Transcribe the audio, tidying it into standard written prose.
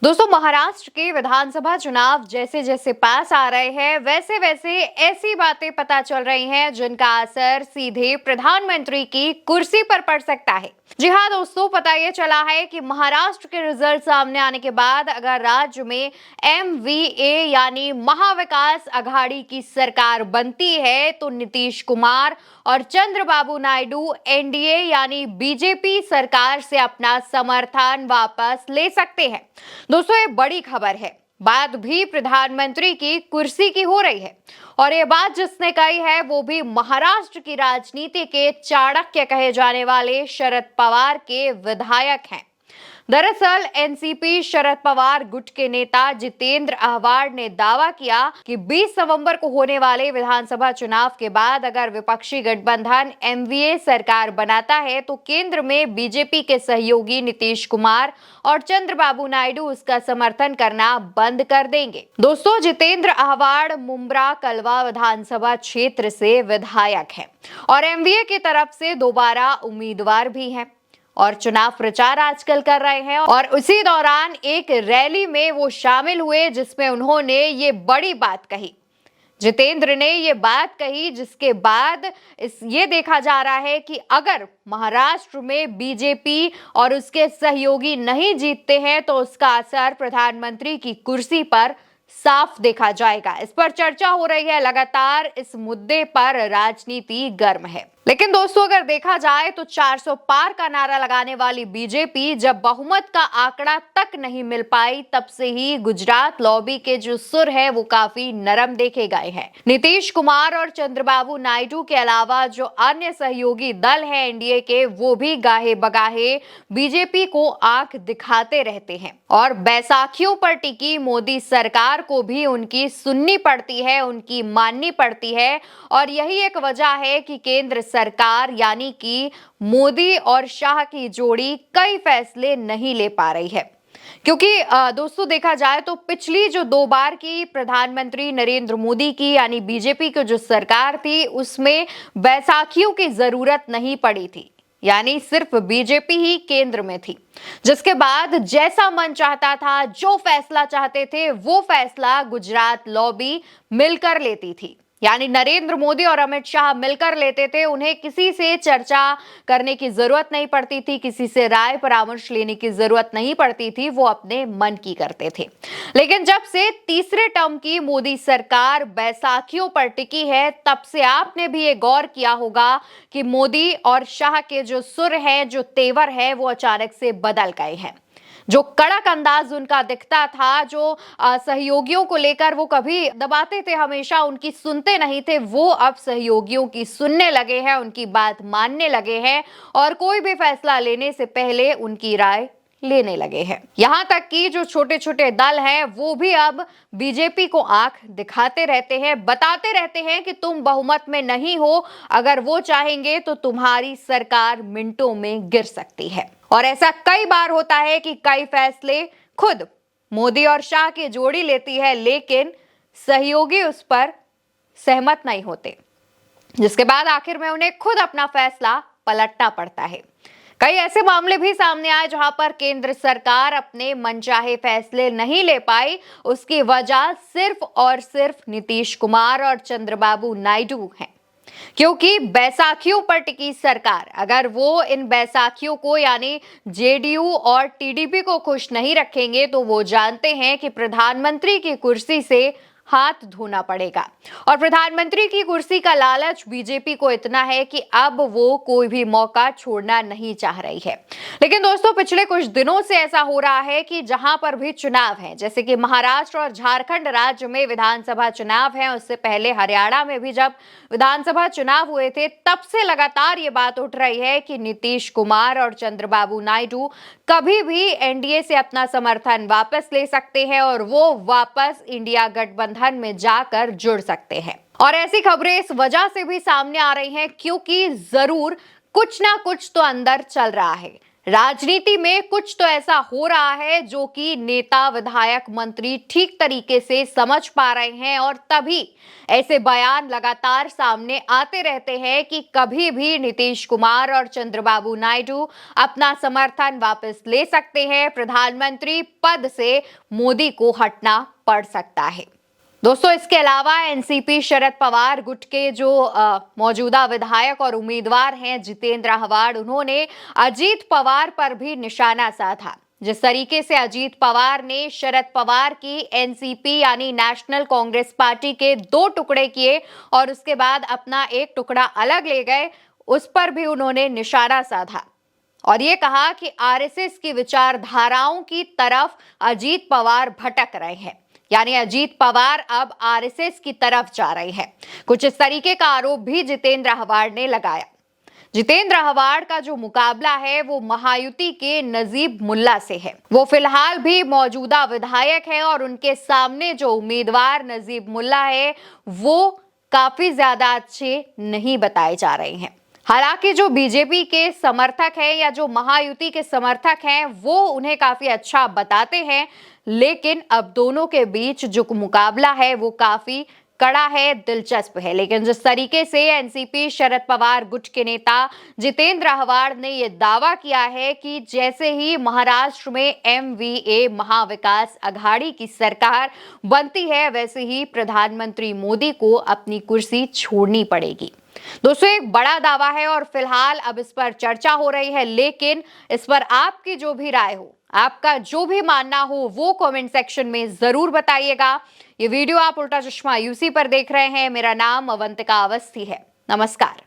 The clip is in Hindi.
दोस्तों, महाराष्ट्र के विधानसभा चुनाव जैसे जैसे पास आ रहे हैं वैसे वैसे ऐसी बातें पता चल रही हैं जिनका असर सीधे प्रधानमंत्री की कुर्सी पर पड़ सकता है। जी हाँ दोस्तों, पता ये चला है कि महाराष्ट्र के रिजल्ट सामने आने के बाद अगर राज्य में MVA यानी महाविकास अघाड़ी की सरकार बनती है तो नीतीश कुमार और चंद्रबाबू नायडू NDA यानी बीजेपी सरकार से अपना समर्थन वापस ले सकते हैं। दोस्तों, ये बड़ी खबर है। बात भी प्रधानमंत्री की कुर्सी की हो रही है और ये बात जिसने कही है वो भी महाराष्ट्र की राजनीति के चाणक्य कहे जाने वाले शरद पवार के विधायक हैं। दरअसल एनसीपी शरद पवार गुट के नेता जितेंद्र आव्हाड ने दावा किया कि 20 नवंबर को होने वाले विधानसभा चुनाव के बाद अगर विपक्षी गठबंधन MVA सरकार बनाता है तो केंद्र में बीजेपी के सहयोगी नीतीश कुमार और चंद्रबाबू नायडू उसका समर्थन करना बंद कर देंगे। दोस्तों, जितेंद्र आव्हाड मुंब्रा कलवा विधानसभा क्षेत्र से विधायक हैं और MVA की तरफ से दोबारा उम्मीदवार भी हैं और चुनाव प्रचार आजकल कर रहे हैं। और उसी दौरान एक रैली में वो शामिल हुए जिसमें उन्होंने ये बड़ी बात कही। जितेंद्र ने ये बात कही जिसके बाद ये देखा जा रहा है कि अगर महाराष्ट्र में बीजेपी और उसके सहयोगी नहीं जीतते हैं तो उसका असर प्रधानमंत्री की कुर्सी पर साफ देखा जाएगा। इस पर चर्चा हो रही है, लगातार इस मुद्दे पर राजनीति गर्म है। लेकिन दोस्तों, अगर देखा जाए तो 400 पार का नारा लगाने वाली बीजेपी जब बहुमत का आंकड़ा तक नहीं मिल पाई तब से ही गुजरात लॉबी के जो सुर है वो काफी नरम देखे गए हैं। नीतीश कुमार और चंद्रबाबू नायडू के अलावा जो अन्य सहयोगी दल है NDA के, वो भी गाहे बगाहे बीजेपी को आंख दिखाते रहते हैं और बैसाखियों पर टिकी मोदी सरकार को भी उनकी सुननी पड़ती है, उनकी माननी पड़ती है। और यही एक वजह है कि केंद्र सरकार यानी कि मोदी और शाह की जोड़ी कई फैसले नहीं ले पा रही है, क्योंकि दोस्तों देखा जाए तो पिछली जो 2 बार की प्रधानमंत्री नरेंद्र मोदी की यानी बीजेपी की जो सरकार थी उसमें बैसाखियों की जरूरत नहीं पड़ी थी, यानी सिर्फ बीजेपी ही केंद्र में थी, जिसके बाद जैसा मन चाहता था, जो फैसला चाहते थे वो फैसला गुजरात लॉबी मिलकर लेती थी। यानी नरेंद्र मोदी और अमित शाह मिलकर लेते थे, उन्हें किसी से चर्चा करने की जरूरत नहीं पड़ती थी, किसी से राय परामर्श लेने की जरूरत नहीं पड़ती थी, वो अपने मन की करते थे। लेकिन जब से तीसरे टर्म की मोदी सरकार बैसाखियों पर टिकी है तब से आपने भी ये गौर किया होगा कि मोदी और शाह के जो सुर है, जो तेवर है, वो अचानक से बदल गए हैं। जो कड़क अंदाज उनका दिखता था, जो सहयोगियों को लेकर वो कभी दबाते थे, हमेशा उनकी सुनते नहीं थे, वो अब सहयोगियों की सुनने लगे हैं, उनकी बात मानने लगे हैं और कोई भी फैसला लेने से पहले उनकी राय लेने लगे हैं। यहां तक कि जो छोटे छोटे दल हैं वो भी अब बीजेपी को आंख दिखाते रहते हैं, बताते रहते हैं कि तुम बहुमत में नहीं हो, अगर वो चाहेंगे तो तुम्हारी सरकार मिनटों में गिर सकती है। और ऐसा कई बार होता है कि कई फैसले खुद मोदी और शाह की जोड़ी लेती है लेकिन सहयोगी उस पर सहमत नहीं होते, जिसके बाद आखिर में उन्हें खुद अपना फैसला पलटना पड़ता है। कई ऐसे मामले भी सामने आए जहां पर केंद्र सरकार अपने मनचाहे फैसले नहीं ले पाई। उसकी वजह सिर्फ और सिर्फ नीतीश कुमार और चंद्रबाबू नायडू हैं, क्योंकि बैसाखियों पर टिकी सरकार अगर वो इन बैसाखियों को यानी JDU और TDP को खुश नहीं रखेंगे तो वो जानते हैं कि प्रधानमंत्री की कुर्सी से हाथ धोना पड़ेगा। और प्रधानमंत्री की कुर्सी का लालच बीजेपी को इतना है कि अब वो कोई भी मौका छोड़ना नहीं चाह रही है। लेकिन दोस्तों, पिछले कुछ दिनों से ऐसा हो रहा है कि जहां पर भी चुनाव है, जैसे कि महाराष्ट्र और झारखंड राज्य में विधानसभा चुनाव है, उससे पहले हरियाणा में भी जब विधानसभा चुनाव हुए थे तब से लगातार ये बात उठ रही है कि नीतीश कुमार और चंद्रबाबू नायडू कभी भी NDA से अपना समर्थन वापस ले सकते हैं और वो वापस इंडिया गठबंधन में जाकर जुड़ सकते हैं। और ऐसी खबरें इस वजह से भी सामने आ रही हैं क्योंकि जरूर कुछ ना कुछ तो अंदर चल रहा है। राजनीति में कुछ तो ऐसा हो रहा है जो कि नेता, विधायक, मंत्री ठीक तरीके से समझ पा रहे हैं और तभी ऐसे बयान लगातार सामने आते रहते हैं कि कभी भी नीतीश कुमार और चंद्रबाबू नायडू अपना समर्थन वापस ले सकते हैं, प्रधानमंत्री पद से मोदी को हटना पड़ सकता है। दोस्तों, इसके अलावा एनसीपी शरद पवार गुट के जो मौजूदा विधायक और उम्मीदवार हैं जितेंद्र आह्वान, उन्होंने अजीत पवार पर भी निशाना साधा। जिस तरीके से अजीत पवार ने शरद पवार की एनसीपी यानी नेशनल कांग्रेस पार्टी के 2 टुकड़े किए और उसके बाद अपना एक टुकड़ा अलग ले गए, उस पर भी उन्होंने निशाना साधा और ये कहा कि आरएसएस की विचारधाराओं की तरफ अजीत पवार भटक रहे हैं, यानी अजीत पवार अब आरएसएस की तरफ जा रहे हैं। कुछ इस तरीके का आरोप भी जितेंद्र आह्वान ने लगाया। जितेंद्र आह्वान का जो मुकाबला है वो महायुति के नजीब मुल्ला से है। वो फिलहाल भी मौजूदा विधायक हैं और उनके सामने जो उम्मीदवार नजीब मुल्ला है वो काफी ज्यादा अच्छे नहीं बताए जा रहे हैं। हालांकि जो बीजेपी के समर्थक हैं या जो महायुति के समर्थक हैं वो उन्हें काफी अच्छा बताते हैं, लेकिन अब दोनों के बीच जो मुकाबला है वो काफी कड़ा है, दिलचस्प है। लेकिन जिस तरीके से एनसीपी शरद पवार गुट के नेता जितेंद्र आह्वान ने यह दावा किया है कि जैसे ही महाराष्ट्र में एमवीए महाविकास अघाड़ी की सरकार बनती है वैसे ही प्रधानमंत्री मोदी को अपनी कुर्सी छोड़नी पड़ेगी। दोस्तों, एक बड़ा दावा है और फिलहाल अब इस पर चर्चा हो रही है, लेकिन इस पर आपकी जो भी राय हो, आपका जो भी मानना हो वो कमेंट सेक्शन में जरूर बताइएगा। ये वीडियो आप उल्टा चश्मा यूसी पर देख रहे हैं। मेरा नाम अवंतिका अवस्थी है। नमस्कार।